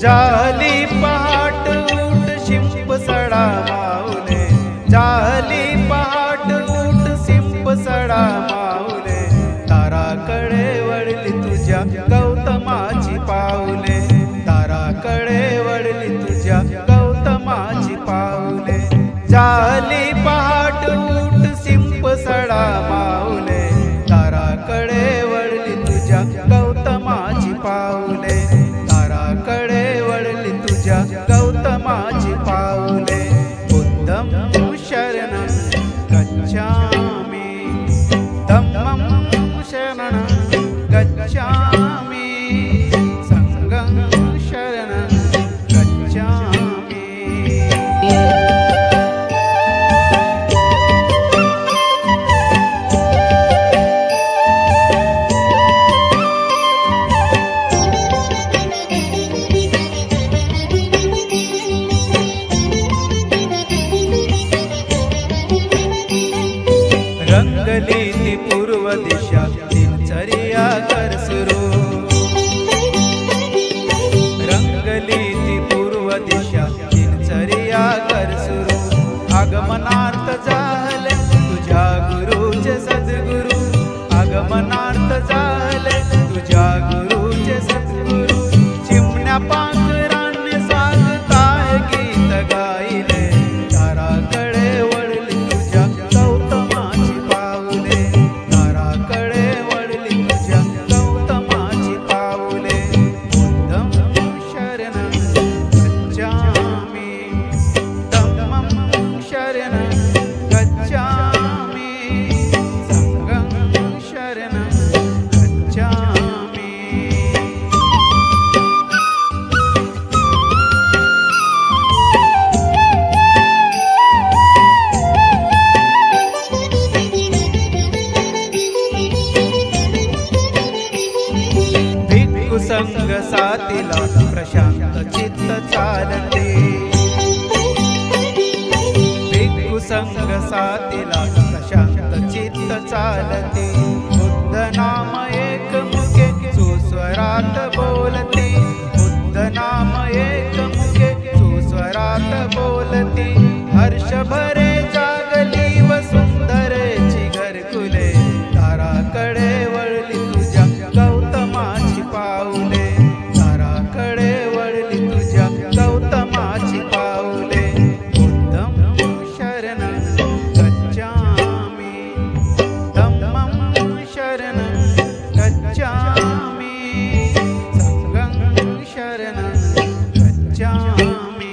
झाली पहाट उठ शिंप सडा माऊले, झाली पहाट उठ शिंप सडा माऊले, ताराकडे वळली तुझ्या गौतमाची पाऊले, ताराकडे वळली तुझ्या गौतमाची पाऊले। झाली पहाट उठ शिंप सडा माऊले, ताराकडे वळली तुझ्या गौतमाची पाऊले, ताराकडे वळली तुझ्या गौतमाची पाऊले। बुद्धं शरणं गच्छामि, धम्मं शरणं गच्छामि, संघं शरणं गच्छामि। रंगली ती पूर्व दिशा दिनचर्या कर सुरू, रंगली ती पूर्व दिशा दिनचर्या कर सुरू। आगमनार्थ झाले तुझ्या गुरुचे सद्गुरु, आगमनार्थ झाले तुझ्या गुरुचे सद्गुरु। चिमण्या पाखरांनी स्वागताय गीत गायले, ताराकडे वळली तुझ्या गौतमाची पाऊले, ताराकडे वळली तुझ्या गौतमाची पाऊले। बुद्धं शरणं गच्छामि, धम्मं शरणं गच्छामि, संघं शरणं गच्छामि। भिक्खू संग साथीला प्रशांत चित्त चालते, भिक्खू संग साथीला प्रशांत चित्त चालते। बुद्ध नाम एक मुखे सुस्वरात बोलते, बुद्ध नाम एक मुखे सुस्वरात बोलते। हर्ष भरे जागली व सुंदरेची घरकुले, ताराकडे वळली तुझ्या गौतमाची पाऊले, ताराकडे वळली तुझ्या गौतमाची पाऊले। बुद्धं शरणं गच्छामि, धम्मं शरणं गच्छामि, संघं शरणं गच्छामि।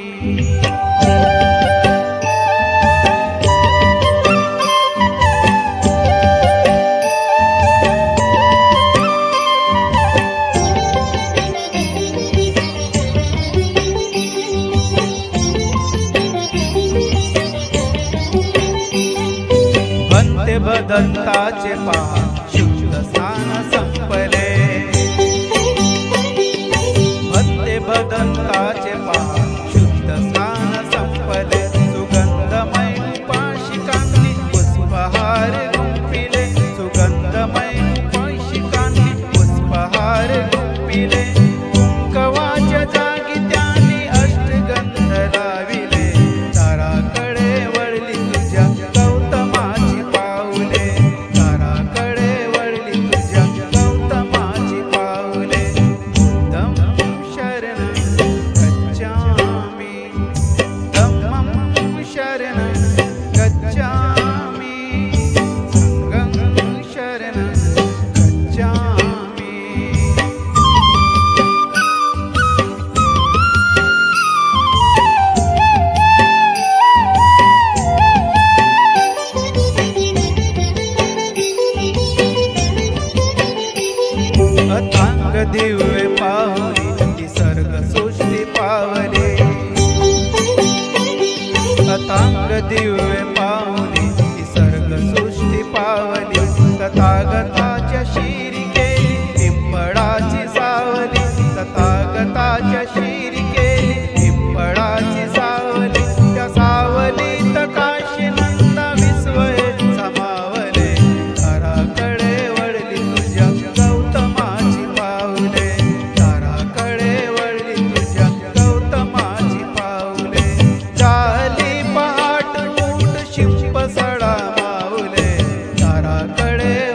भंते भदंताचे पहा शुद्ध स्नान संपले, भंते भदंताचे पहा शुद्ध स्नान संपले। सुगंधमय उपाशिकांनी पुष्पहार गुंफिले, सुगंधमय उपाशिकांनी पुष्पहार गुंफिले। कुंकवाच्या जागी त्यांनी अष्टगंध लाविले, ताराकडे वळली तुझ्या गौतमाची पाऊले, ताराकडे वळली तुझ्या गौतमाची पाऊले। बुद्धं शरणं गच्छामि, धम्मं शरणं गच्छामि, संघं शरणं गच्छामि। अथांग दिव्य पाहुनी निसर्ग सृष्टी पावले, अथांग दिव्य पाहुनी निसर्ग सृष्टी पावली। तथागताच्या शिरी केली पिंपळाची सावली, तथागताच्या शिरी केली पिंपळाची सावली। त्या सावलीत काशी नंदा विश्वय समावले, ताराकडे वळली तुझ्या गौतमाची पाऊले, ताराकडे वळली तुझ्या मार्गाकडे